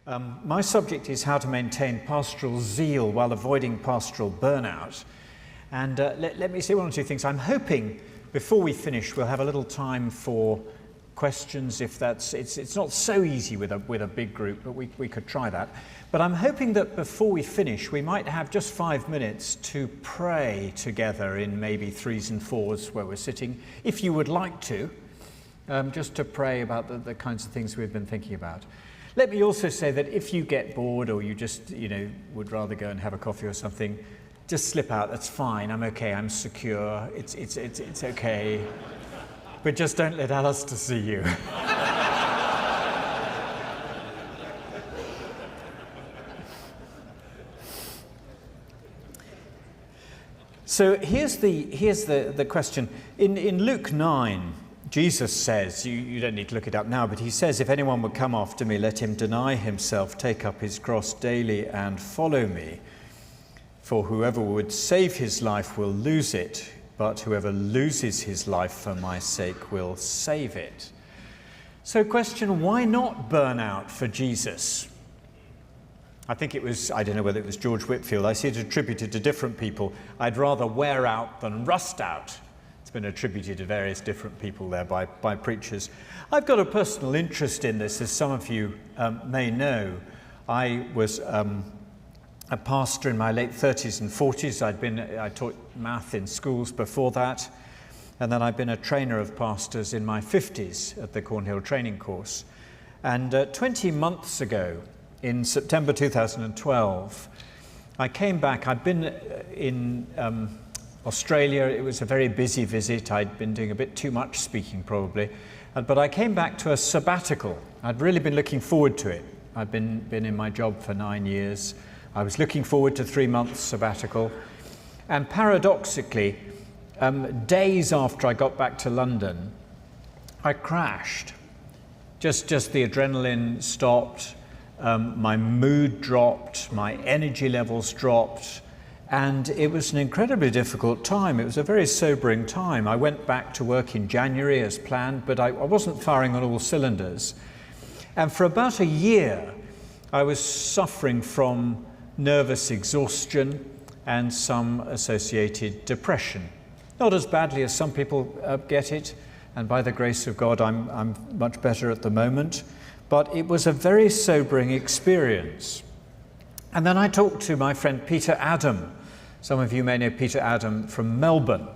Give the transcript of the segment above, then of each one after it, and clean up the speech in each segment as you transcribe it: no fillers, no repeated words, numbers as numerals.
My subject is how to maintain pastoral zeal while avoiding pastoral burnout. And let me say one or two things. I'm hoping before we finish we'll have a little time for questions. If it's not so easy with a big group, but we could try that. But I'm hoping that before we finish we might have just 5 minutes to pray together in maybe threes and fours where we're sitting, if you would like to, just to pray about the kinds of things we've been thinking about. Let me also say that if you get bored or you just, would rather go and have a coffee or something, just slip out. That's fine. I'm okay. I'm secure. It's okay. But just don't let Alistair see you. So here's the question. In Luke 9, Jesus says, you don't need to look it up now, but he says, if anyone would come after me, let him deny himself, take up his cross daily and follow me. For whoever would save his life will lose it, but whoever loses his life for my sake will save it. So question, why not burnout for Jesus? I think I don't know whether it was George Whitfield, I see it attributed to different people. I'd rather wear out than rust out. It's been attributed to various different people there by preachers. I've got a personal interest in this, as some of you may know. I was a pastor in my late 30s and 40s. I taught math in schools before that, and then I've been a trainer of pastors in my 50s at the Cornhill training course. And 20 months ago, in September 2012, I came back. I'd been in Australia. It was a very busy visit. I'd been doing a bit too much speaking probably, but I came back to a sabbatical. I'd really been looking forward to it. I'd been in my job for 9 years. I was looking forward to 3 months sabbatical, and paradoxically, days after I got back to London, I crashed. Just the adrenaline stopped, my mood dropped, my energy levels dropped. And it was an incredibly difficult time. It was a very sobering time. I went back to work in January as planned, but I wasn't firing on all cylinders. And for about a year, I was suffering from nervous exhaustion and some associated depression. Not as badly as some people get it, and by the grace of God, I'm much better at the moment. But it was a very sobering experience. And then I talked to my friend Peter Adam. Some of you may know Peter Adam from Melbourne.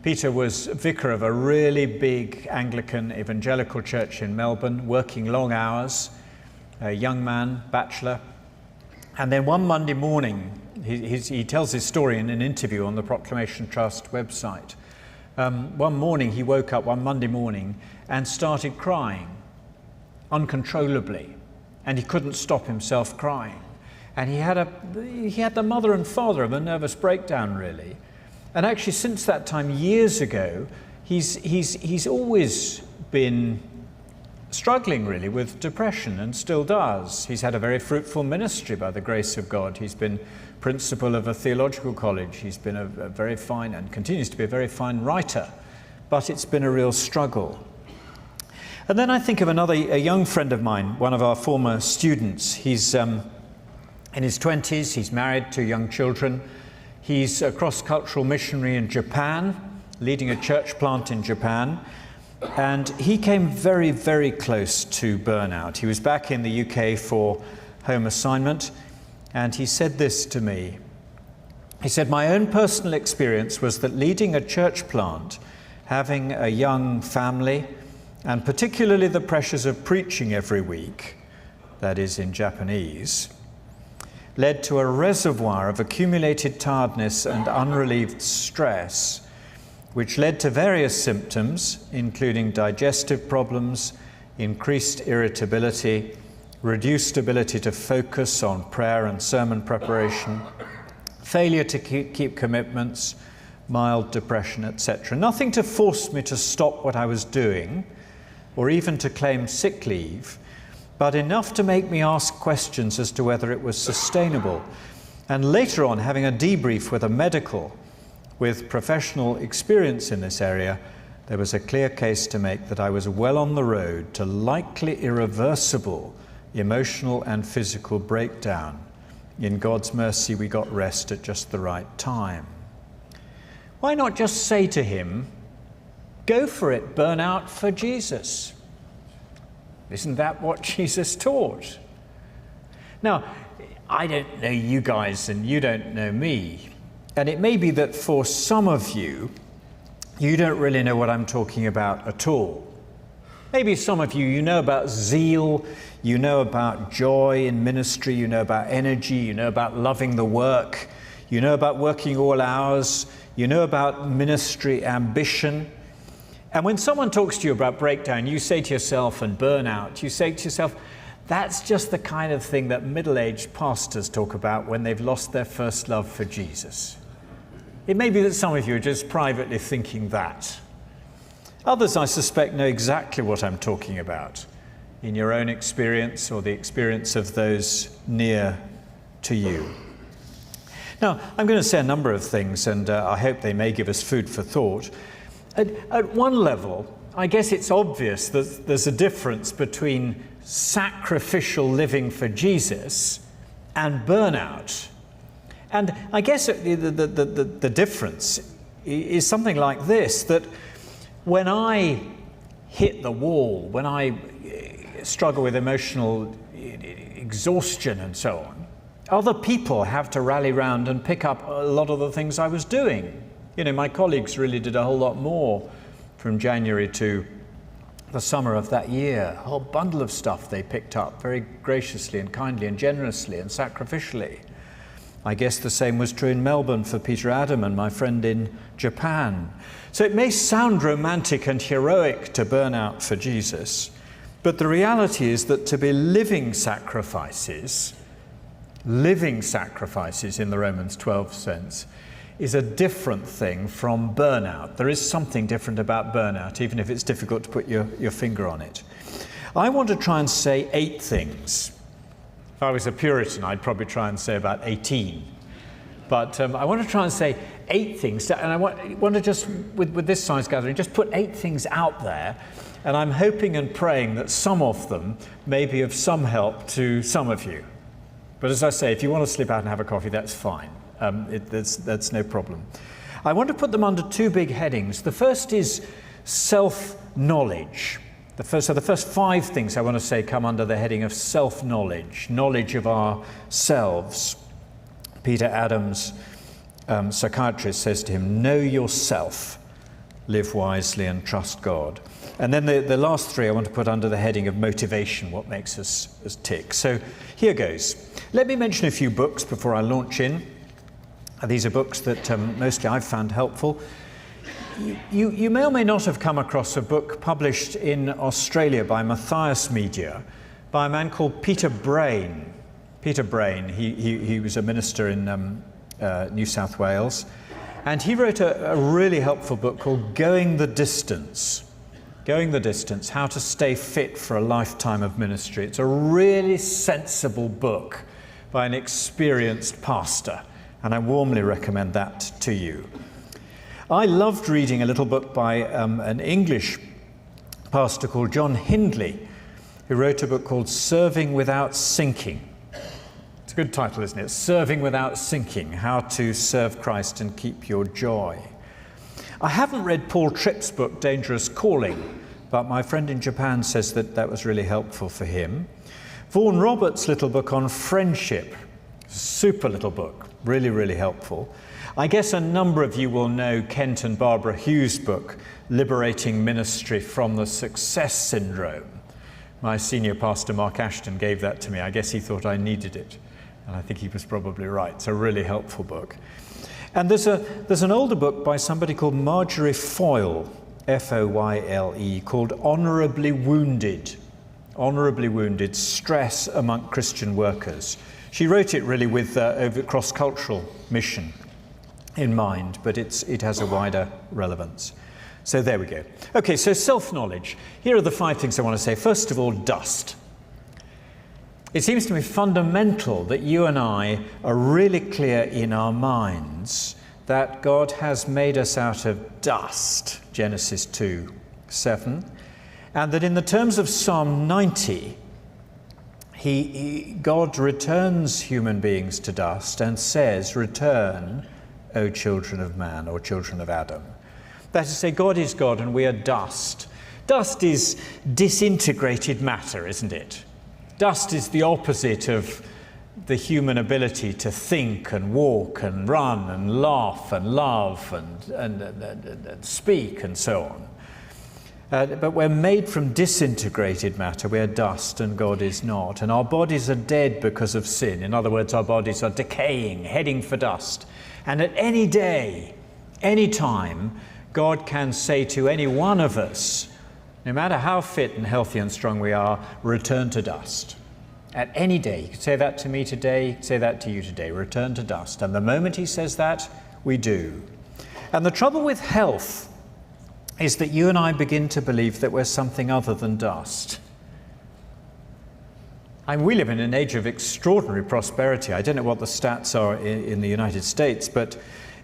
Peter was vicar of a really big Anglican evangelical church in Melbourne, working long hours, a young man, bachelor. And then one Monday morning, he tells his story in an interview on the Proclamation Trust website. One morning, he woke up one Monday morning and started crying uncontrollably, and he couldn't stop himself crying. And he had the mother and father of a nervous breakdown, really. And actually, since that time, years ago, he's always been struggling, really, with depression, and still does. He's had a very fruitful ministry by the grace of God. He's been principal of a theological college. He's been a very fine, and continues to be a very fine writer. But it's been a real struggle. And then I think of a young friend of mine, one of our former students. He's in his 20s, he's married to young children. He's a cross-cultural missionary in Japan, leading a church plant in Japan. And he came very, very close to burnout. He was back in the UK for home assignment, and he said this to me. He said, my own personal experience was that leading a church plant, having a young family, and particularly the pressures of preaching every week, that is in Japanese, led to a reservoir of accumulated tiredness and unrelieved stress, which led to various symptoms, including digestive problems, increased irritability, reduced ability to focus on prayer and sermon preparation, failure to keep commitments, mild depression, etc. Nothing to force me to stop what I was doing, or even to claim sick leave, but enough to make me ask questions as to whether it was sustainable. And later on, having a debrief with a medical with professional experience in this area, there was a clear case to make that I was well on the road to likely irreversible emotional and physical breakdown. In God's mercy, we got rest at just the right time. Why not just say to him, go for it, burnout for Jesus? Isn't that what Jesus taught? Now, I don't know you guys and you don't know me. And it may be that for some of you, you don't really know what I'm talking about at all. Maybe some of you, you know about zeal, you know about joy in ministry, you know about energy, you know about loving the work, you know about working all hours, you know about ministry ambition. And when someone talks to you about breakdown, you say to yourself, and burnout, you say to yourself, that's just the kind of thing that middle-aged pastors talk about when they've lost their first love for Jesus. It may be that some of you are just privately thinking that. Others, I suspect, know exactly what I'm talking about in your own experience or the experience of those near to you. Now, I'm going to say a number of things, and I hope they may give us food for thought. At one level, I guess it's obvious that there's a difference between sacrificial living for Jesus and burnout. And I guess the difference is something like this, that when I hit the wall, when I struggle with emotional exhaustion and so on, other people have to rally round and pick up a lot of the things I was doing. You know, my colleagues really did a whole lot more from January to the summer of that year. A whole bundle of stuff they picked up very graciously and kindly and generously and sacrificially. I guess the same was true in Melbourne for Peter Adam and my friend in Japan. So it may sound romantic and heroic to burn out for Jesus, but the reality is that to be living sacrifices in the Romans 12 sense, is a different thing from burnout. There is something different about burnout, even if it's difficult to put your finger on it. I want to try and say 8 things. If I was a Puritan, I'd probably try and say about 18. But I want to try and say 8 things, and I want to just, with this science gathering, just put 8 things out there, and I'm hoping and praying that some of them may be of some help to some of you. But as I say, if you want to slip out and have a coffee, that's fine. That's no problem. I want to put them under 2 big headings. The first is self-knowledge. The first 5 things I want to say come under the heading of self-knowledge, knowledge of ourselves. Peter Adams, psychiatrist, says to him, know yourself, live wisely and trust God. And then the last 3 I want to put under the heading of motivation, what makes us tick. So here goes. Let me mention a few books before I launch in. These are books that mostly I've found helpful. You may or may not have come across a book published in Australia by Matthias Media by a man called Peter Brain. Peter Brain, he was a minister in New South Wales, and he wrote a really helpful book called Going the Distance. Going the Distance, How to Stay Fit for a Lifetime of Ministry. It's a really sensible book by an experienced pastor, and I warmly recommend that to you. I loved reading a little book by an English pastor called John Hindley, who wrote a book called Serving Without Sinking. It's a good title, isn't it? Serving Without Sinking, How to Serve Christ and Keep Your Joy. I haven't read Paul Tripp's book, Dangerous Calling, but my friend in Japan says that was really helpful for him. Vaughan Roberts' little book on friendship, super little book, really, really helpful. I guess a number of you will know Kent and Barbara Hughes' book, Liberating Ministry from the Success Syndrome. My senior pastor, Mark Ashton, gave that to me. I guess he thought I needed it, and I think he was probably right. It's a really helpful book. And there's an older book by somebody called Marjorie Foyle, F-O-Y-L-E, called Honourably Wounded. Honourably Wounded, Stress Among Christian Workers. She wrote it really with over cross-cultural mission in mind, but it has a wider relevance. So there we go. Okay, so self-knowledge. Here are the 5 things I want to say. First of all, dust. It seems to me fundamental that you and I are really clear in our minds that God has made us out of dust, Genesis 2:7, and that in the terms of Psalm 90, God returns human beings to dust and says, "Return, O children of man," or children of Adam. That is to say, God is God and we are dust. Dust is disintegrated matter, isn't it? Dust is the opposite of the human ability to think and walk and run and laugh and love and speak and so on. But we're made from disintegrated matter. We're dust and God is not. And our bodies are dead because of sin. In other words, our bodies are decaying, heading for dust. And at any day, any time, God can say to any one of us, no matter how fit and healthy and strong we are, return to dust. At any day. You could say that to me today, you could say that to you today, return to dust. And the moment he says that, we do. And the trouble with health is that you and I begin to believe that we're something other than dust. We live in an age of extraordinary prosperity. I don't know what the stats are in the United States, but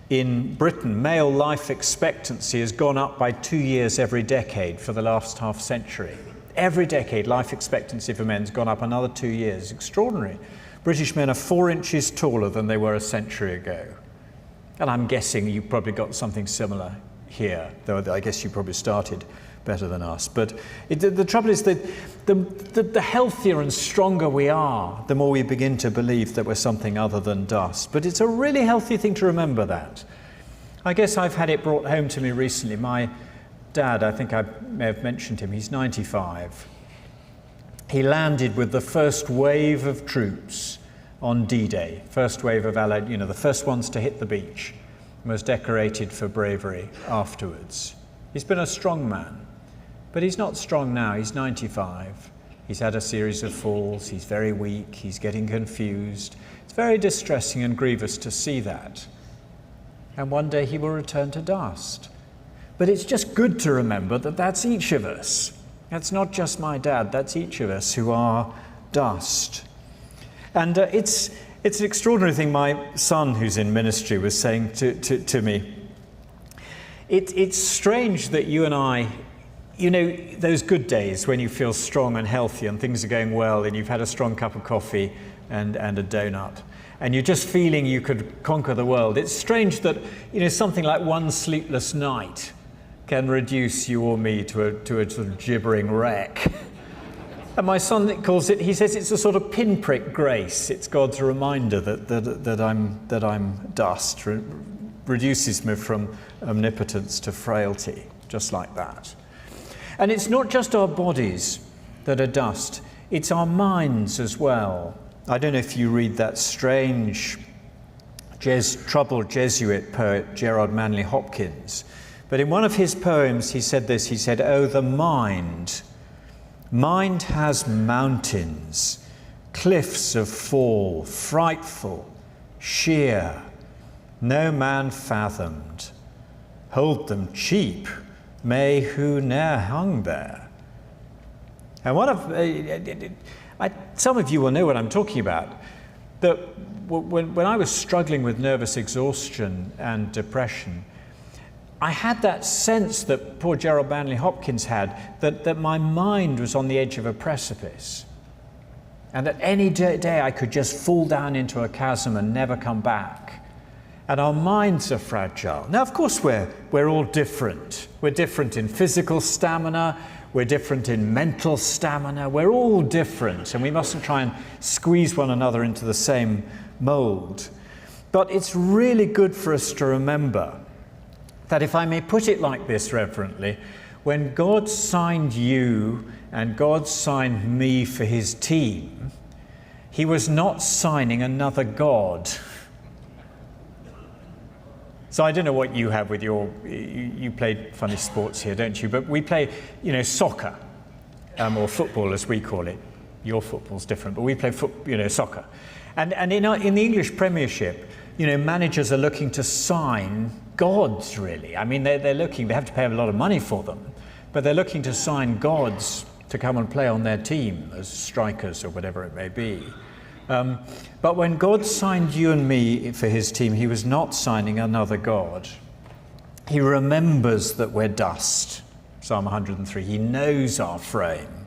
in Britain, male life expectancy has gone up by 2 years every decade for the last half century. Every decade, life expectancy for men has gone up another 2 years. Extraordinary. British men are 4 inches taller than they were a century ago. And I'm guessing you probably got something similar here, though I guess you probably started better than us. But the trouble is that the healthier and stronger we are, the more we begin to believe that we're something other than dust. But it's a really healthy thing to remember that. I guess I've had it brought home to me recently. My dad, I think I may have mentioned him, he's 95. He landed with the first wave of troops on D-Day, first wave of Allied, the first ones to hit the beach. Was decorated for bravery afterwards. He's been a strong man, but he's not strong now. He's 95. He's had a series of falls. He's very weak. He's getting confused. It's very distressing and grievous to see that. And one day he will return to dust. But it's just good to remember that that's each of us. That's not just my dad. That's each of us who are dust. And it's an extraordinary thing my son, who's in ministry, was saying to me. It's strange that you and I, those good days when you feel strong and healthy and things are going well and you've had a strong cup of coffee and a donut and you're just feeling you could conquer the world. It's strange that, something like one sleepless night can reduce you or me to a sort of gibbering wreck. And my son calls it, he says it's a sort of pinprick grace. It's God's reminder that I'm dust, reduces me from omnipotence to frailty, just like that. And it's not just our bodies that are dust, it's our minds as well. I don't know if you read that strange, troubled Jesuit poet, Gerard Manley Hopkins, but in one of his poems he said this, he said, "Oh, the mind has mountains, cliffs of fall, frightful, sheer, no man fathomed. Hold them cheap, may who ne'er hung there." And some of you will know what I'm talking about. That when I was struggling with nervous exhaustion and depression, I had that sense that poor Gerald Manley Hopkins had, that my mind was on the edge of a precipice. And that any day I could just fall down into a chasm and never come back. And our minds are fragile. Now, of course, we're all different. We're different in physical stamina. We're different in mental stamina. We're all different. And we mustn't try and squeeze one another into the same mold. But it's really good for us to remember that, if I may put it like this reverently, when God signed you and God signed me for his team, he was not signing another God. So I don't know what you have with you play funny sports here, don't you? But we play, soccer, or football as we call it. Your football's different, but we play soccer. And in the English Premiership, managers are looking to sign gods, really. I mean, they have to pay a lot of money for them, but they're looking to sign gods to come and play on their team as strikers or whatever it may be. But when God signed you and me for his team, he was not signing another God. He remembers that we're dust, Psalm 103. He knows our frame.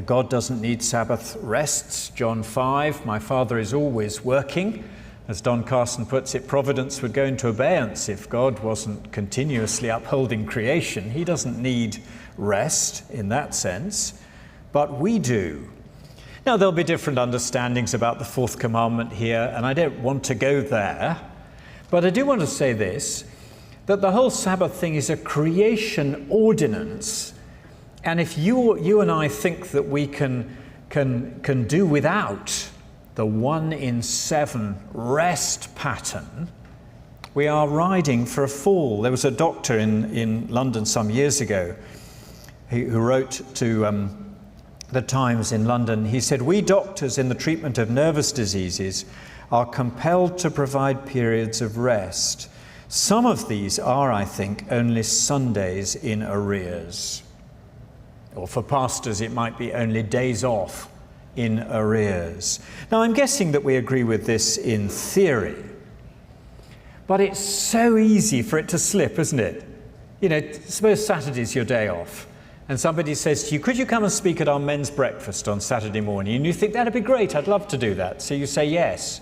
God doesn't need Sabbath rests. John 5, my Father is always working. As Don Carson puts it, providence would go into abeyance if God wasn't continuously upholding creation. He doesn't need rest in that sense, but we do. Now, there'll be different understandings about the fourth commandment here, and I don't want to go there, but I do want to say this, that the whole Sabbath thing is a creation ordinance, and if you and I think that we can do without the 1 in 7 rest pattern, we are riding for a fall. There was a doctor in London some years ago who wrote to the Times in London. He said, "We doctors in the treatment of nervous diseases are compelled to provide periods of rest. Some of these are, I think, only Sundays in arrears." Or for pastors, it might be only days off in arrears. Now, I'm guessing that we agree with this in theory, but it's so easy for it to slip, isn't it? You know, suppose Saturday's your day off, and somebody says to you, "Could you come and speak at our men's breakfast on Saturday morning?" And you think, "That'd be great, I'd love to do that." So you say yes.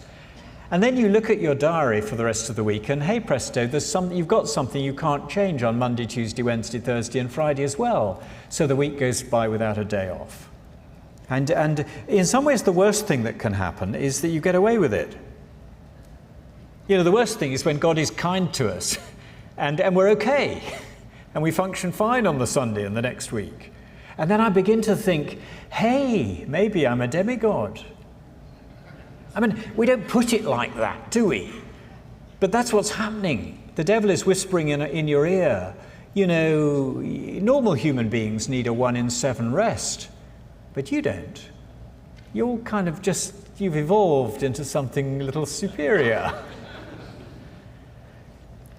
And then you look at your diary for the rest of the week, and hey presto, you've got something you can't change on Monday, Tuesday, Wednesday, Thursday, and Friday as well. So the week goes by without a day off. And in some ways, the worst thing that can happen is that you get away with it. You know, the worst thing is when God is kind to us, and we're okay, and we function fine on the Sunday and the next week. And then I begin to think, hey, maybe I'm a demigod. I mean, we don't put it like that, do we? But that's what's happening. The devil is whispering in your ear, you know, normal human beings need a 1 in 7 rest, but you don't. You're kind of you've evolved into something a little superior.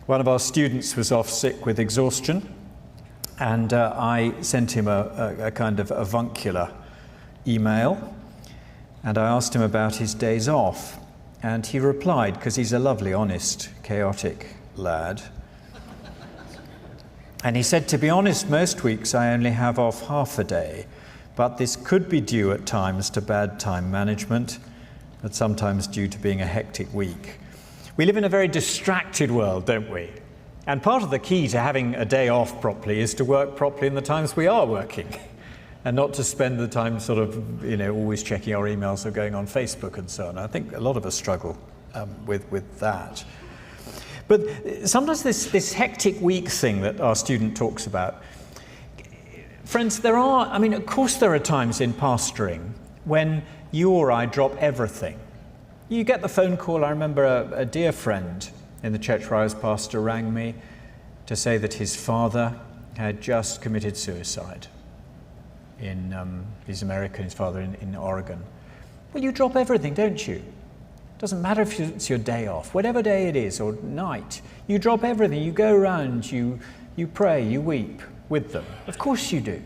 One of our students was off sick with exhaustion, and I sent him a kind of avuncular email. And I asked him about his days off, and he replied, because he's a lovely, honest, chaotic lad. And he said, "To be honest, most weeks I only have off half a day, but this could be due at times to bad time management, but sometimes due to being a hectic week." We live in a very distracted world, don't we? And part of the key to having a day off properly is to work properly in the times we are working. And not to spend the time sort of, you know, always checking our emails or going on Facebook and so on. I think a lot of us struggle with that. But sometimes this hectic week thing that our student talks about, friends, of course there are times in pastoring when you or I drop everything. You get the phone call. I remember a dear friend in the church where I was pastor rang me to say that his father had just committed suicide. He's American, his father in Oregon. Well, you drop everything, don't you? Doesn't matter if it's your day off, whatever day it is, or night. You drop everything, you go around, you pray, you weep with them. Of course you do.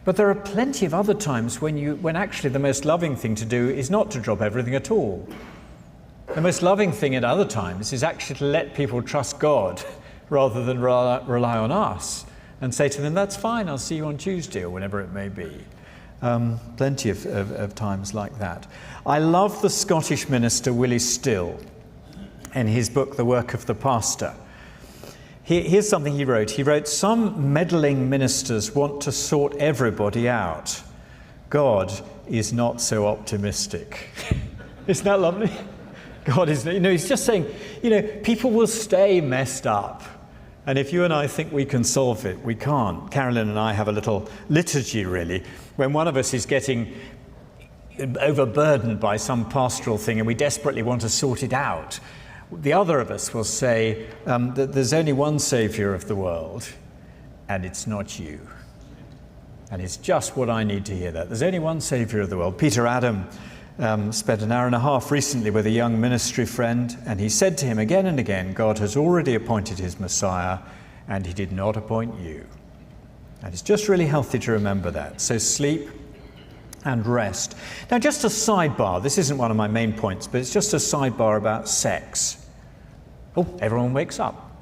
But there are plenty of other times when actually the most loving thing to do is not to drop everything at all. The most loving thing at other times is actually to let people trust God rather than rely on us. And say to them, "That's fine, I'll see you on Tuesday," or whenever it may be. Plenty of times like that. I love the Scottish minister Willie Still in his book, The Work of the Pastor. Here's something he wrote. He wrote, "Some meddling ministers want to sort everybody out. God is not so optimistic." Isn't that lovely? God is, he's just saying, people will stay messed up. And if you and I think we can solve it, we can't. Carolyn and I have a little liturgy, really, when one of us is getting overburdened by some pastoral thing and we desperately want to sort it out. The other of us will say that there's only one Saviour of the world, and it's not you. And it's just what I need to hear that. There's only one Saviour of the world. Peter Adam spent an hour and a half recently with a young ministry friend, and he said to him again and again, God has already appointed his Messiah, and he did not appoint you. And it's just really healthy to remember that. So sleep and rest. Now, just a sidebar. This isn't one of my main points, but it's just a sidebar about sex. Oh, everyone wakes up.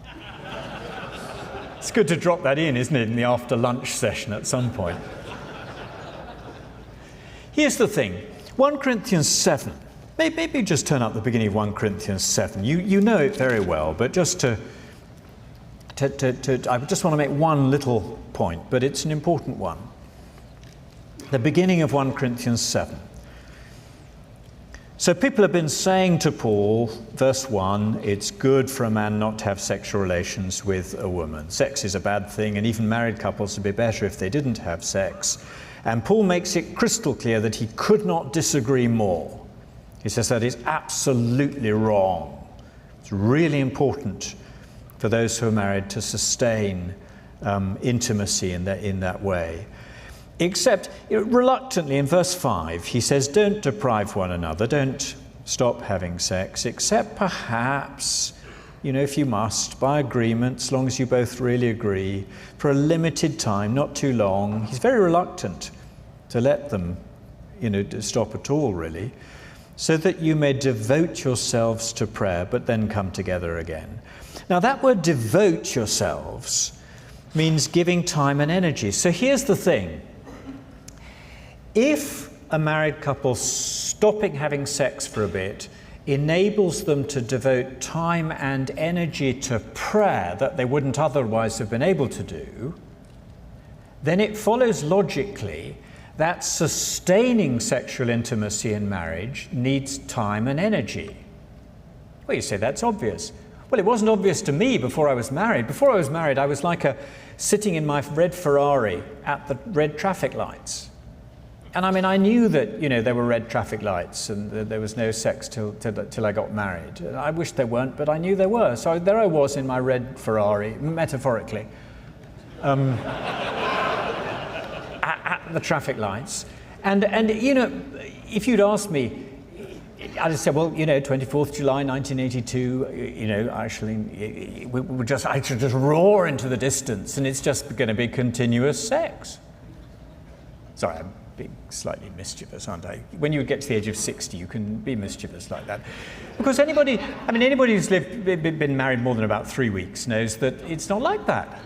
It's good to drop that in, isn't it, in the after lunch session at some point. Here's the thing. 1 Corinthians 7. Maybe just turn up the beginning of 1 Corinthians 7. You know it very well, but just I just want to make one little point, but it's an important one. The beginning of 1 Corinthians 7. So people have been saying to Paul, verse 1, it's good for a man not to have sexual relations with a woman. Sex is a bad thing, and even married couples would be better if they didn't have sex. And Paul makes it crystal clear that he could not disagree more. He says that is absolutely wrong. It's really important for those who are married to sustain intimacy in that way. Except, reluctantly, in verse 5, he says, don't deprive one another, don't stop having sex, except perhaps, if you must, by agreement, as long as you both really agree, for a limited time, not too long. He's very reluctant to let them, stop at all, really, so that you may devote yourselves to prayer, but then come together again. Now, that word devote yourselves means giving time and energy. So here's the thing. If a married couple stopping having sex for a bit enables them to devote time and energy to prayer that they wouldn't otherwise have been able to do, then it follows logically that sustaining sexual intimacy in marriage needs time and energy. Well, you say that's obvious. Well, it wasn't obvious to me before I was married. Before I was married, I was like sitting in my red Ferrari at the red traffic lights. And I knew that, there were red traffic lights and there was no sex till I got married. I wish there weren't, but I knew there were. So there I was in my red Ferrari, metaphorically, at the traffic lights. And if you'd asked me, I'd have said, well, 24th July 1982, actually, I should just roar into the distance and it's just going to be continuous sex. Sorry, I'm being slightly mischievous, aren't I? When you get to the age of 60, you can be mischievous like that. Because anybody who's been married more than about 3 weeks knows that it's not like that.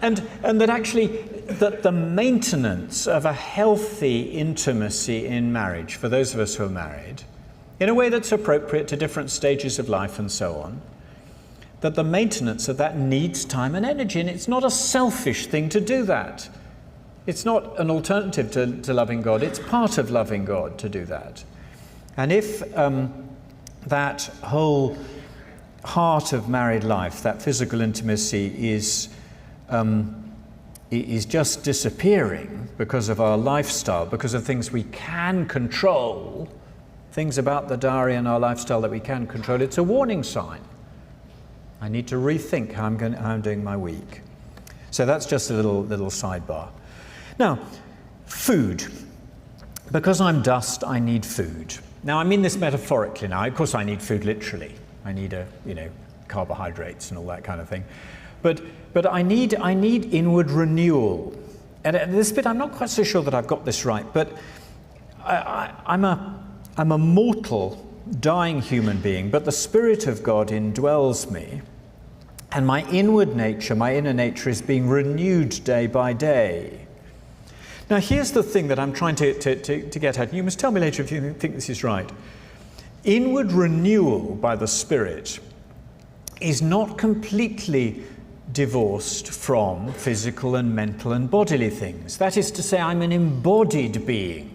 And that actually, that the maintenance of a healthy intimacy in marriage, for those of us who are married, in a way that's appropriate to different stages of life and so on, that the maintenance of that needs time and energy, and it's not a selfish thing to do that. It's not an alternative to loving God, it's part of loving God to do that. And if that whole heart of married life, that physical intimacy is just disappearing because of our lifestyle, because of things we can control, things about the diary and our lifestyle that we can control, it's a warning sign. I need to rethink how I'm doing my week. So that's just a little sidebar. Now, food. Because I'm dust, I need food. Now, I mean this metaphorically now. Of course, I need food literally. I need carbohydrates and all that kind of thing. But I need inward renewal. And at this bit, I'm not quite so sure that I've got this right. But I'm a mortal, dying human being. But the Spirit of God indwells me. And my inward nature, my inner nature, is being renewed day by day. Now, here's the thing that I'm trying to get at. You must tell me later if you think this is right. Inward renewal by the Spirit is not completely divorced from physical and mental and bodily things. That is to say, I'm an embodied being.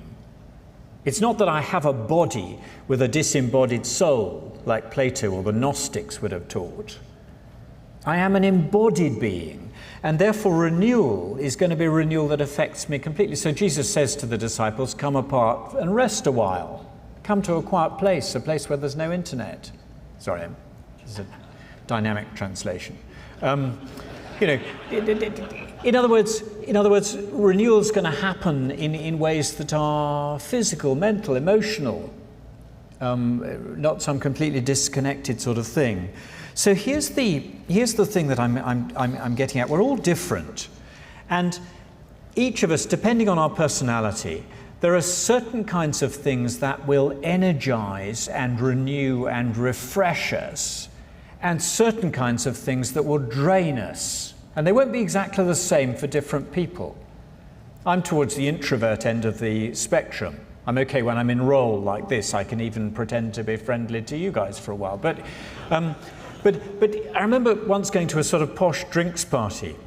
It's not that I have a body with a disembodied soul, like Plato or the Gnostics would have taught. I am an embodied being, and therefore renewal is going to be a renewal that affects me completely. So Jesus says to the disciples, come apart and rest a while. Come to a quiet place, a place where there's no internet. Sorry, this is a dynamic translation. In other words, renewal is going to happen in ways that are physical, mental, emotional, not some completely disconnected sort of thing. So here's the thing that I'm getting at. We're all different, and each of us, depending on our personality, there are certain kinds of things that will energize and renew and refresh us, and certain kinds of things that will drain us. And they won't be exactly the same for different people. I'm towards the introvert end of the spectrum. I'm okay when I'm in role like this. I can even pretend to be friendly to you guys for a while. But I remember once going to a sort of posh drinks party,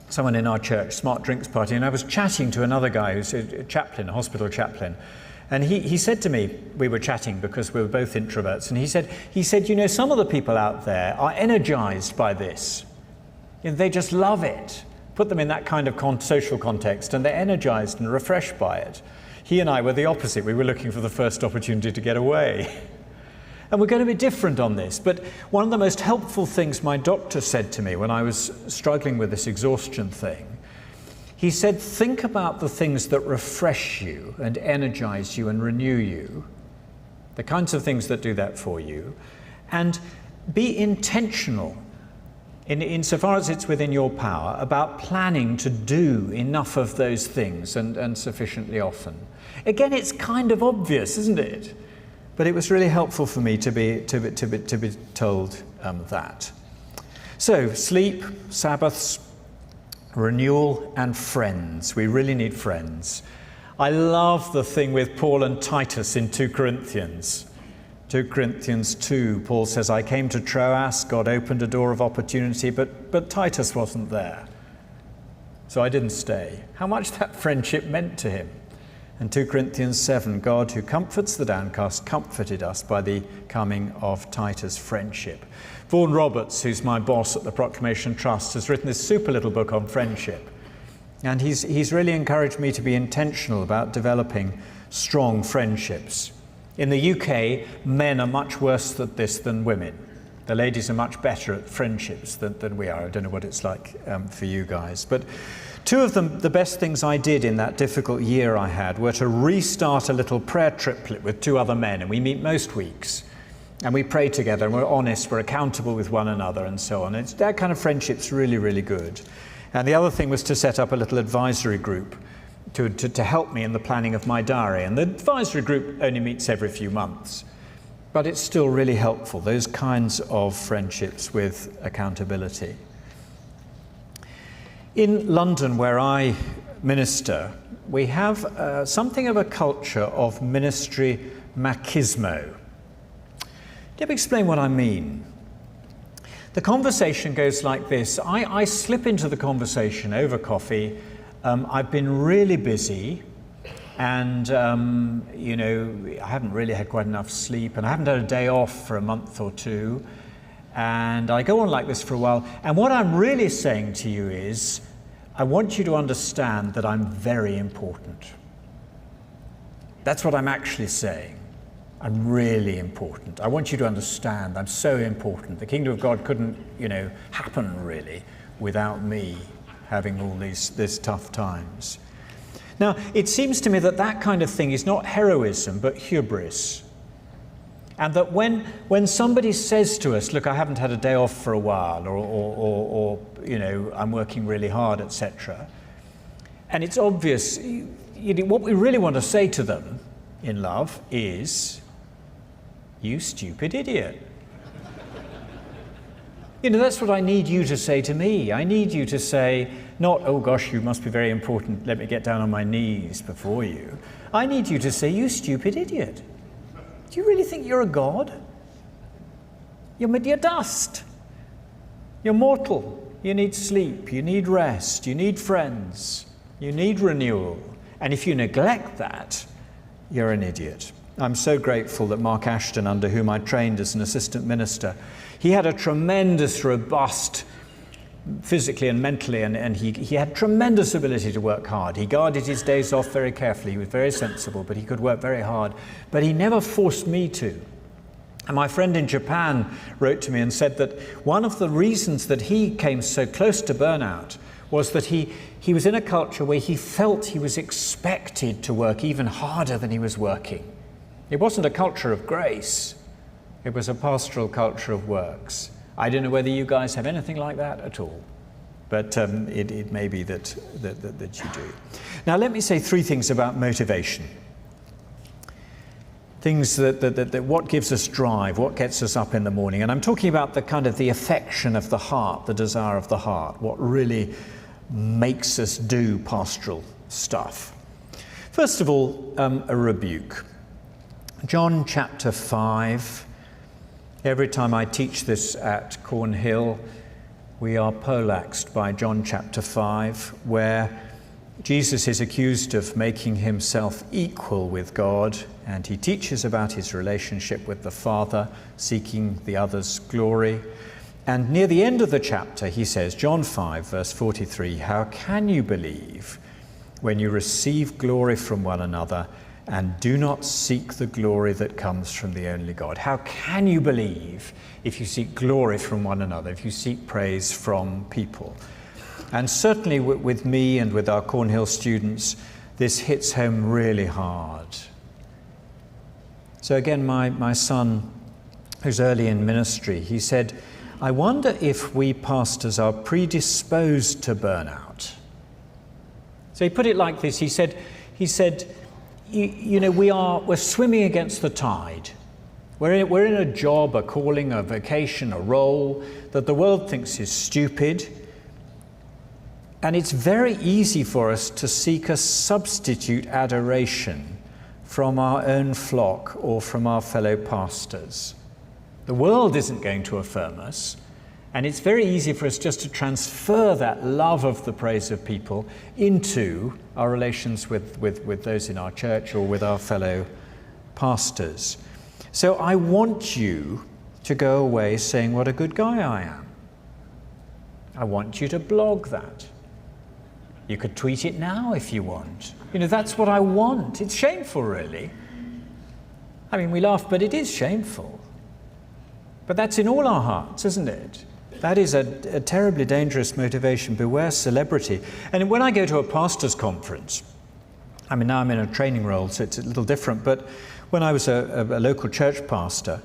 someone in our church, smart drinks party, and I was chatting to another guy who's a chaplain, a hospital chaplain. And he said to me, we were chatting because we were both introverts, and he said, you know, some of the people out there are energized by this. You know, they just love it. Put them in that kind of social context, and they're energized and refreshed by it. He and I were the opposite. We were looking for the first opportunity to get away. And we're going to be different on this. But one of the most helpful things my doctor said to me when I was struggling with this exhaustion thing, he said, think about the things that refresh you and energize you and renew you, the kinds of things that do that for you, and be intentional, insofar as it's within your power, about planning to do enough of those things and sufficiently often. Again, it's kind of obvious, isn't it? But it was really helpful for me to be told that. So, sleep, Sabbaths, renewal, and friends. We really need friends. I love the thing with Paul and Titus in 2 Corinthians. 2 Corinthians 2, Paul says, I came to Troas, God opened a door of opportunity, but Titus wasn't there. So I didn't stay. How much that friendship meant to him. And 2 Corinthians 7, God who comforts the downcast comforted us by the coming of Titus' friendship. Vaughan Roberts, who's my boss at the Proclamation Trust, has written this super little book on friendship. And he's really encouraged me to be intentional about developing strong friendships. In the UK, men are much worse at this than women. The ladies are much better at friendships than we are. I don't know what it's like for you guys. But two of the best things I did in that difficult year I had were to restart a little prayer triplet with 2 other men, and we meet most weeks. And we pray together, and we're honest, we're accountable with one another, and so on. That kind of friendship's really, really good. And the other thing was to set up a little advisory group to help me in the planning of my diary. And the advisory group only meets every few months. But it's still really helpful, those kinds of friendships with accountability. In London, where I minister, we have something of a culture of ministry machismo. Let me explain what I mean. The conversation goes like this. I slip into the conversation over coffee. I've been really busy, and you know, I haven't really had quite enough sleep, and I haven't had a day off for a month or two, and I go on like this for a while. And what I'm really saying to you is, I want you to understand that I'm very important. That's what I'm actually saying. I'm really important. I want you to understand I'm so important. The kingdom of God couldn't, you know, happen really without me having all these tough times. Now, it seems to me that that kind of thing is not heroism, but hubris. And that when somebody says to us, look, I haven't had a day off for a while, or you know, I'm working really hard, etc. And it's obvious, what we really want to say to them in love is, you stupid idiot. You know, that's what I need you to say to me. I need you to say, not, oh gosh, you must be very important, let me get down on my knees before you. I need you to say, you stupid idiot. Do you really think you're a god? You're dust. You're mortal. You need sleep, you need rest, you need friends, you need renewal. And if you neglect that, you're an idiot. I'm so grateful that Mark Ashton, under whom I trained as an assistant minister, he had a tremendous, robust, physically and mentally, and he had tremendous ability to work hard. He guarded his days off very carefully. He was very sensible, but he could work very hard. But he never forced me to. And my friend in Japan wrote to me and said that one of the reasons that he came so close to burnout was that he was in a culture where he felt he was expected to work even harder than he was working. It wasn't a culture of grace. It was a pastoral culture of works. I don't know whether you guys have anything like that at all, but it may be that you do. Now, let me say 3 things about motivation. Things that what gives us drive, what gets us up in the morning. And I'm talking about the kind of the affection of the heart, the desire of the heart, what really makes us do pastoral stuff. First of all, a rebuke. John chapter 5. Every time I teach this at Cornhill, we are poleaxed by John chapter 5, where Jesus is accused of making himself equal with God, and he teaches about his relationship with the Father, seeking the other's glory. And near the end of the chapter, he says, John 5, verse 43, "How can you believe when you receive glory from one another and do not seek the glory that comes from the only God?" How can you believe if you seek glory from one another, if you seek praise from people? And certainly with me and with our Cornhill students, this hits home really hard. So again, my son, who's early in ministry, he said, "I wonder if we pastors are predisposed to burnout." So he put it like this. He said, we're swimming against the tide. We're in a job, a calling, a vocation, a role that the world thinks is stupid. And it's very easy for us to seek a substitute adoration from our own flock or from our fellow pastors. The world isn't going to affirm us, and it's very easy for us just to transfer that love of the praise of people into our relations with those in our church or with our fellow pastors. So I want you to go away saying what a good guy I am. I want you to blog that. You could tweet it now if you want. That's what I want. It's shameful, really. I mean, we laugh, but it is shameful. But that's in all our hearts, isn't it? That is a terribly dangerous motivation. Beware celebrity. And when I go to a pastor's conference, I mean, now I'm in a training role, so it's a little different, but when I was a local church pastor,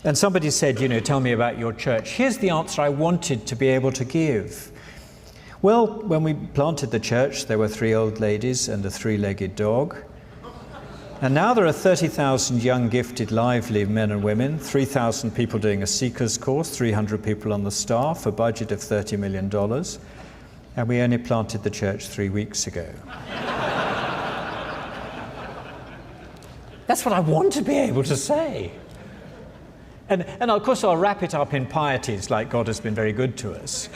and somebody said, tell me about your church, here's the answer I wanted to be able to give. Well, when we planted the church, there were 3 old ladies and a 3-legged dog. And now there are 30,000 young, gifted, lively men and women, 3,000 people doing a seeker's course, 300 people on the staff, a budget of $30 million. And we only planted the church 3 weeks ago. That's what I want to be able to say. And of course I'll wrap it up in pieties like God has been very good to us.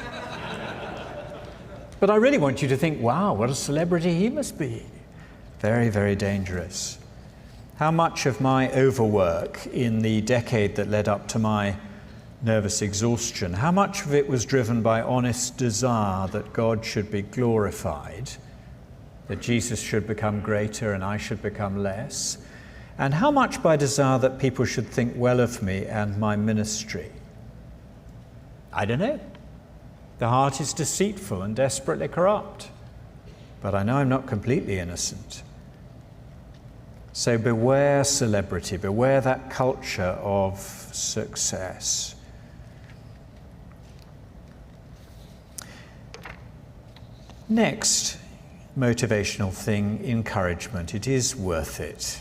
But I really want you to think, wow, what a celebrity he must be. Very, very dangerous. How much of my overwork in the decade that led up to my nervous exhaustion, how much of it was driven by honest desire that God should be glorified, that Jesus should become greater and I should become less, and how much by desire that people should think well of me and my ministry? I don't know. The heart is deceitful and desperately corrupt, but I know I'm not completely innocent. So beware celebrity, beware that culture of success. Next motivational thing, encouragement. It is worth it.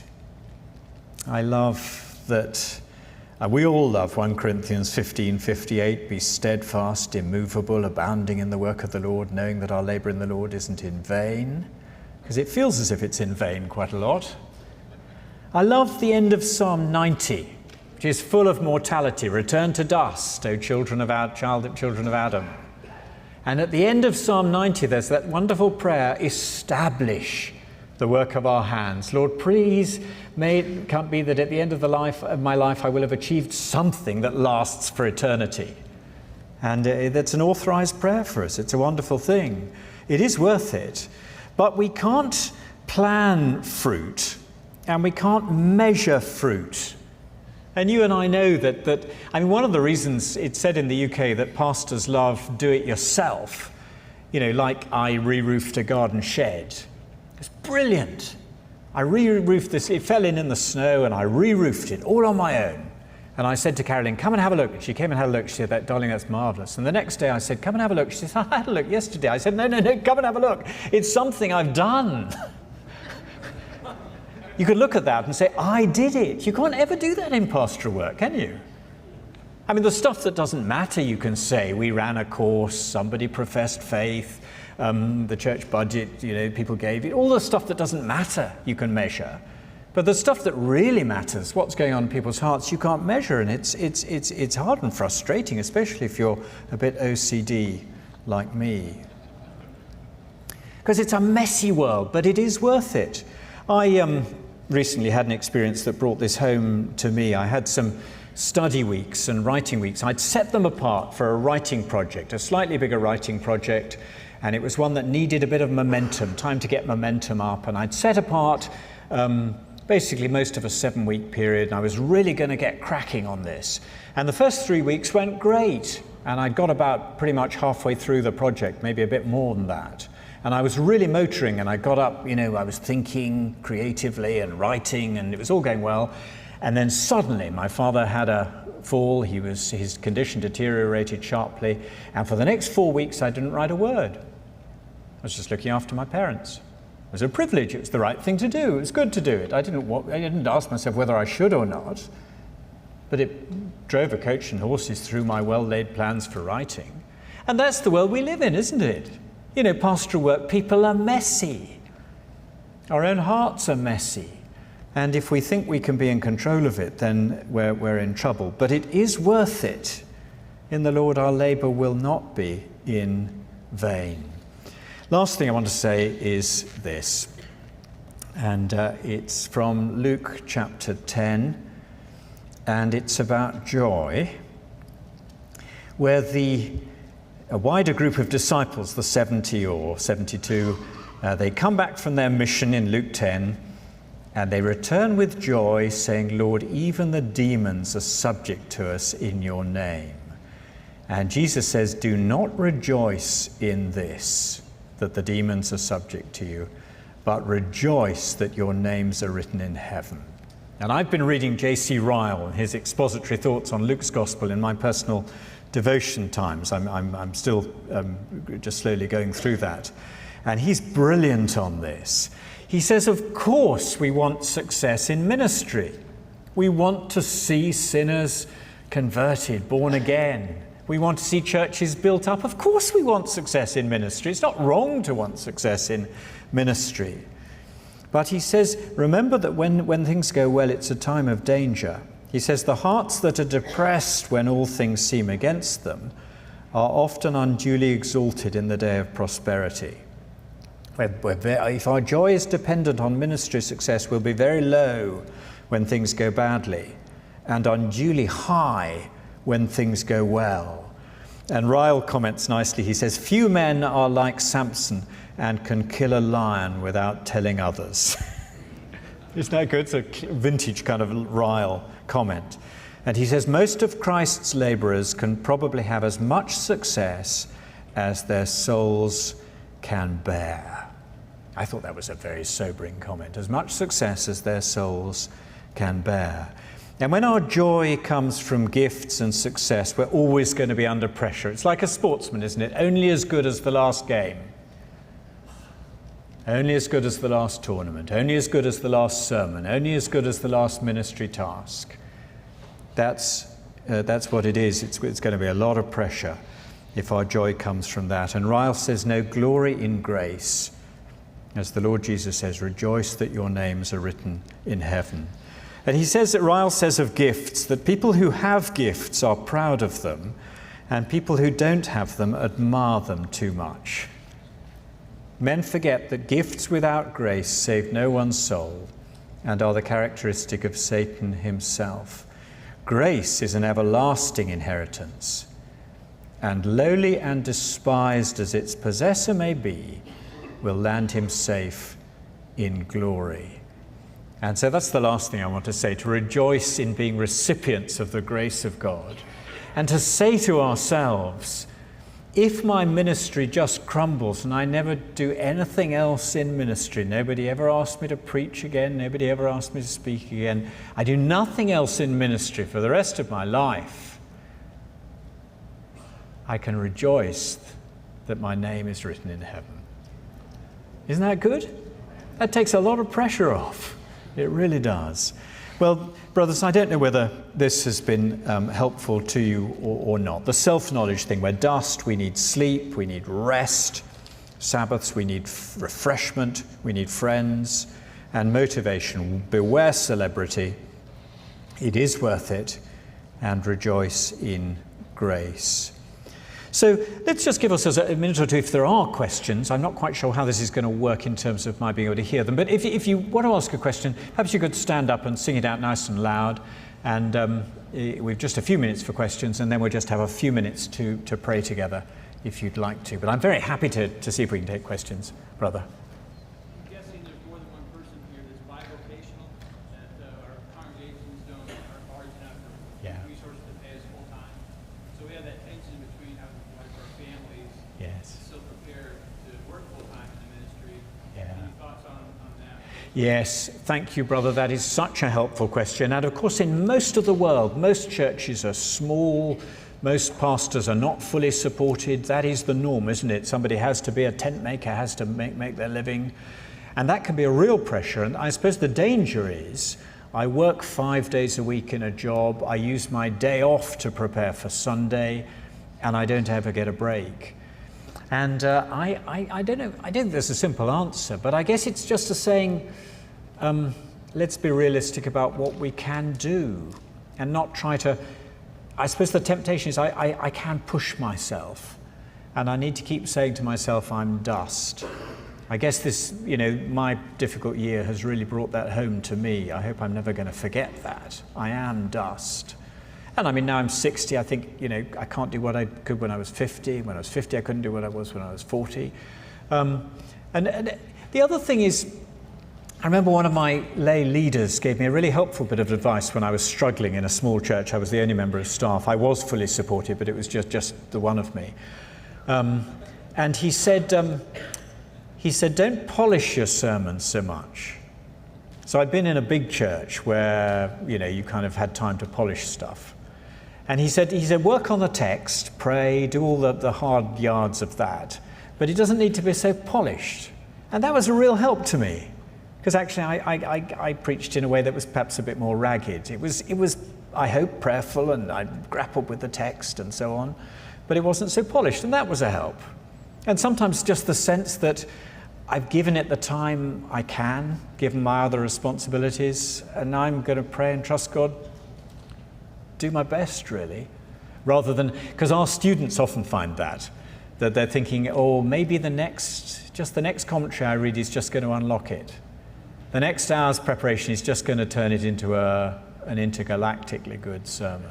I love that. We all love 1 Corinthians 15:58, be steadfast, immovable, abounding in the work of the Lord, knowing that our labour in the Lord isn't in vain, because it feels as if it's in vain quite a lot. I love the end of Psalm 90, which is full of mortality. Return to dust, O children of Adam. And at the end of Psalm 90, there's that wonderful prayer, establish the work of our hands. Lord, please, may it can't be that at the end of my life I will have achieved something that lasts for eternity. And that's an authorized prayer for us. It's a wonderful thing. It is worth it. But we can't plan fruit and we can't measure fruit. And you and I know that one of the reasons it's said in the UK that pastors love do it yourself, like I re-roofed a garden shed. It's brilliant. I re-roofed this, it fell in the snow and I re-roofed it all on my own. And I said to Carolyn, come and have a look. And she came and had a look. She said, darling, that's marvellous. And the next day I said, come and have a look. She said, I had a look yesterday. I said, no, come and have a look. It's something I've done. You could look at that and say, I did it. You can't ever do that in pastoral work, can you? I mean, the stuff that doesn't matter, you can say, we ran a course, somebody professed faith, the church budget, people gave it. All the stuff that doesn't matter, you can measure. But the stuff that really matters, what's going on in people's hearts, you can't measure, and it's hard and frustrating, especially if you're a bit OCD like me. Because it's a messy world, but it is worth it. I recently had an experience that brought this home to me. I had some study weeks and writing weeks. I'd set them apart for a writing project, a slightly bigger writing project, and it was one that needed a bit of momentum, time to get momentum up, and I'd set apart basically most of a 7-week period, and I was really going to get cracking on this. And the first 3 weeks went great, and I got about pretty much halfway through the project, maybe a bit more than that. And I was really motoring, and I got up, I was thinking creatively and writing, and it was all going well. And then suddenly my father had a fall, his condition deteriorated sharply, and for the next 4 weeks I didn't write a word. I was just looking after my parents. It was a privilege, it was the right thing to do, it was good to do it. I didn't ask myself whether I should or not, but it drove a coach and horses through my well-laid plans for writing. And that's the world we live in, isn't it? Pastoral work, people are messy. Our own hearts are messy. And if we think we can be in control of it, then we're in trouble. But it is worth it. In the Lord our labour will not be in vain. Last thing I want to say is this, and it's from Luke chapter 10, and it's about joy, where a wider group of disciples, the 70 or 72, they come back from their mission in Luke 10, and they return with joy, saying, Lord, even the demons are subject to us in your name. And Jesus says, do not rejoice in this, that the demons are subject to you, but rejoice that your names are written in heaven. And I've been reading J.C. Ryle and his expository thoughts on Luke's Gospel in my personal devotion times. I'm still just slowly going through that. And he's brilliant on this. He says, of course we want success in ministry. We want to see sinners converted, born again. We want to see churches built up. Of course we want success in ministry. It's not wrong to want success in ministry. But he says, remember that when things go well, it's a time of danger. He says, the hearts that are depressed when all things seem against them are often unduly exalted in the day of prosperity. If our joy is dependent on ministry success, we'll be very low when things go badly, and unduly high when things go well. And Ryle comments nicely. He says, few men are like Samson and can kill a lion without telling others. Isn't that good? It's a vintage kind of Ryle comment. And he says, most of Christ's labourers can probably have as much success as their souls can bear. I thought that was a very sobering comment. As much success as their souls can bear. And when our joy comes from gifts and success, we're always going to be under pressure. It's like a sportsman, isn't it? Only as good as the last game. Only as good as the last tournament. Only as good as the last sermon. Only as good as the last ministry task. That's what it is. It's going to be a lot of pressure if our joy comes from that. And Ryle says, no, glory in grace. As the Lord Jesus says, rejoice that your names are written in heaven. And he says that Ryle says of gifts that people who have gifts are proud of them, and people who don't have them admire them too much. Men forget that gifts without grace save no one's soul and are the characteristic of Satan himself. Grace is an everlasting inheritance, and lowly and despised as its possessor may be, will land him safe in glory. And so that's the last thing I want to say, to rejoice in being recipients of the grace of God, and to say to ourselves, if my ministry just crumbles and I never do anything else in ministry, nobody ever asked me to preach again, nobody ever asked me to speak again, I do nothing else in ministry for the rest of my life, I can rejoice that my name is written in heaven. Isn't that good? That takes a lot of pressure off. It really does. Well, brothers, I don't know whether this has been helpful to you or not. The self-knowledge thing, we're dust, we need sleep, we need rest. Sabbaths, we need refreshment, we need friends, and motivation. Beware celebrity, it is worth it, and rejoice in grace. So let's just give us a minute or two if there are questions. I'm not quite sure how this is going to work in terms of my being able to hear them, but if you want to ask a question, perhaps you could stand up and sing it out nice and loud, and we've just a few minutes for questions, and then we'll just have a few minutes to pray together if you'd like to. But I'm very happy to see if we can take questions, brother. I'm guessing there's more than one person here that's bivocational, that our congregations are large enough for resources to pay us full time. So we have that tension between having to work for our families, still prepared to work full time in the ministry. Any thoughts on that? Yes, thank you, brother. That is such a helpful question. And of course, in most of the world, most churches are small. Most pastors are not fully supported. That is the norm, isn't it? Somebody has to be a tent maker, has to make their living. And that can be a real pressure. And I suppose the danger is I work 5 days a week in a job. I use my day off to prepare for Sunday, and I don't ever get a break. And I don't know. I don't think there's a simple answer, but I guess it's just a saying, let's be realistic about what we can do and not try to. I suppose the temptation is I can push myself, and I need to keep saying to myself, I'm dust. I guess this, my difficult year has really brought that home to me. I hope I'm never going to forget that. I am dust. And I mean, now I'm 60, I think, I can't do what I could when I was 50. When I was 50, I couldn't do what I was when I was 40. And the other thing is, I remember one of my lay leaders gave me a really helpful bit of advice when I was struggling in a small church. I was the only member of staff. I was fully supported, but it was just the one of me. And he said, don't polish your sermons so much. So I'd been in a big church where, you kind of had time to polish stuff. And he said, work on the text, pray, do all the hard yards of that, but it doesn't need to be so polished. And that was a real help to me. Because actually I preached in a way that was perhaps a bit more ragged. It was, I hope, prayerful, and I grappled with the text and so on, but it wasn't so polished, and that was a help. And sometimes just the sense that I've given it the time I can, given my other responsibilities, and now I'm going to pray and trust God, do my best, really, rather than, because our students often find that they're thinking, oh, maybe the next commentary I read is just going to unlock it. The next hour's preparation is just going to turn it into an intergalactically good sermon.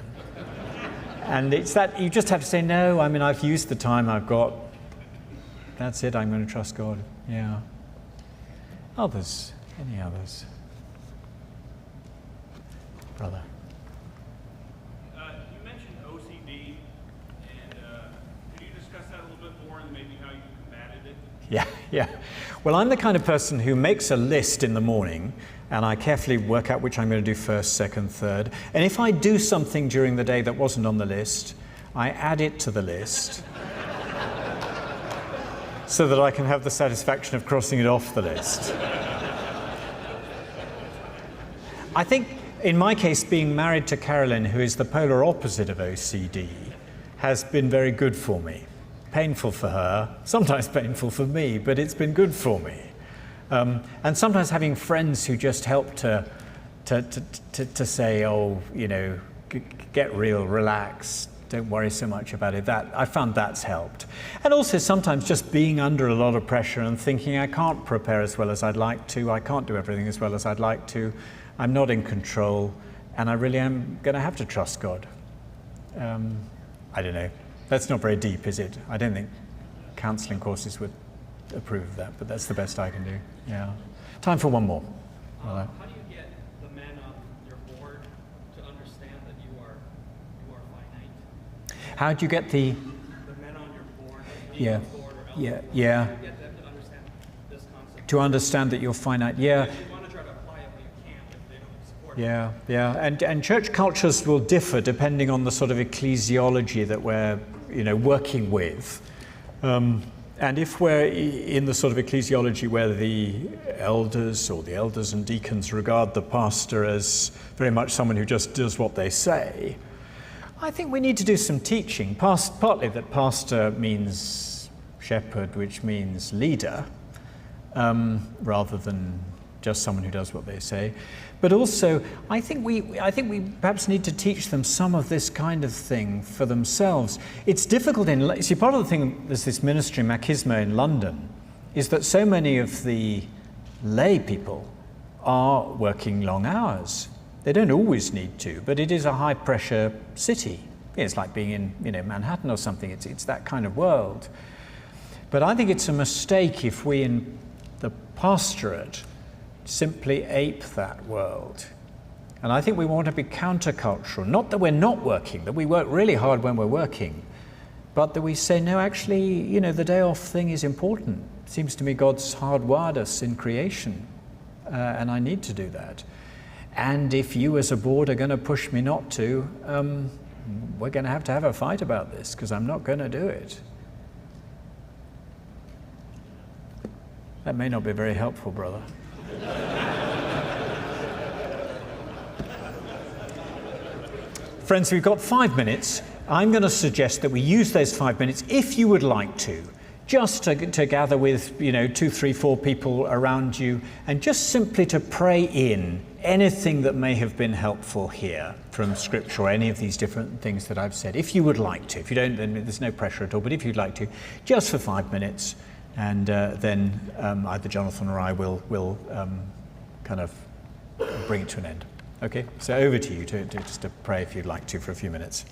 And it's that you just have to say, no, I mean, I've used the time I've got. That's it, I'm going to trust God. Yeah. Others? Any others? Brother. You mentioned OCD, and could you discuss that a little bit more and maybe how you combated it? Yeah. Well, I'm the kind of person who makes a list in the morning, and I carefully work out which I'm going to do first, second, third. And if I do something during the day that wasn't on the list, I add it to the list so that I can have the satisfaction of crossing it off the list. I think, in my case, being married to Carolyn, who is the polar opposite of OCD, has been very good for me. Painful for her, sometimes painful for me, but it's been good for me. And sometimes having friends who just help to say, oh, get real, relax, don't worry so much about it. That I found that's helped. And also sometimes just being under a lot of pressure and thinking I can't prepare as well as I'd like to, I can't do everything as well as I'd like to, I'm not in control, and I really am going to have to trust God. I don't know. That's not very deep, is it? I don't think counselling courses would approve of that, but that's the best I can do. Yeah. Time for one more. How do you get the men on your board to understand that you are finite? How do you get the men on your board? Yeah. Board or Yeah. How do you get them to understand this concept? To understand that you're finite. Yeah. You want to try to apply it, but you can't if they don't support it. Yeah. And church cultures will differ depending on the sort of ecclesiology that we're working with. And if we're in the sort of ecclesiology where the elders and deacons regard the pastor as very much someone who just does what they say, I think we need to do some teaching. Partly that pastor means shepherd, which means leader, rather than just someone who does what they say. But also, I think we perhaps need to teach them some of this kind of thing for themselves. It's difficult part of the thing, there's this ministry, Machismo in London, is that so many of the lay people are working long hours. They don't always need to, but it is a high pressure city. It's like being in, Manhattan or something. It's that kind of world. But I think it's a mistake if we in the pastorate simply ape that world. And I think we want to be countercultural. Not that we're not working, that we work really hard when we're working, but that we say, no, actually, the day off thing is important. It seems to me God's hardwired us in creation, and I need to do that. And if you as a board are going to push me not to, we're going to have a fight about this, because I'm not going to do it. That may not be very helpful, brother. Friends, we've got 5 minutes. I'm going to suggest that we use those 5 minutes, if you would like to, just to gather with 2, 3, 4 people around you, and just simply to pray in anything that may have been helpful here from Scripture, or any of these different things that I've said. If you would like to. If you don't, then there's no pressure at all. But if you'd like to, just for 5 minutes. And then either Jonathan or I will kind of bring it to an end. Okay, so over to you to just to pray if you'd like to for a few minutes.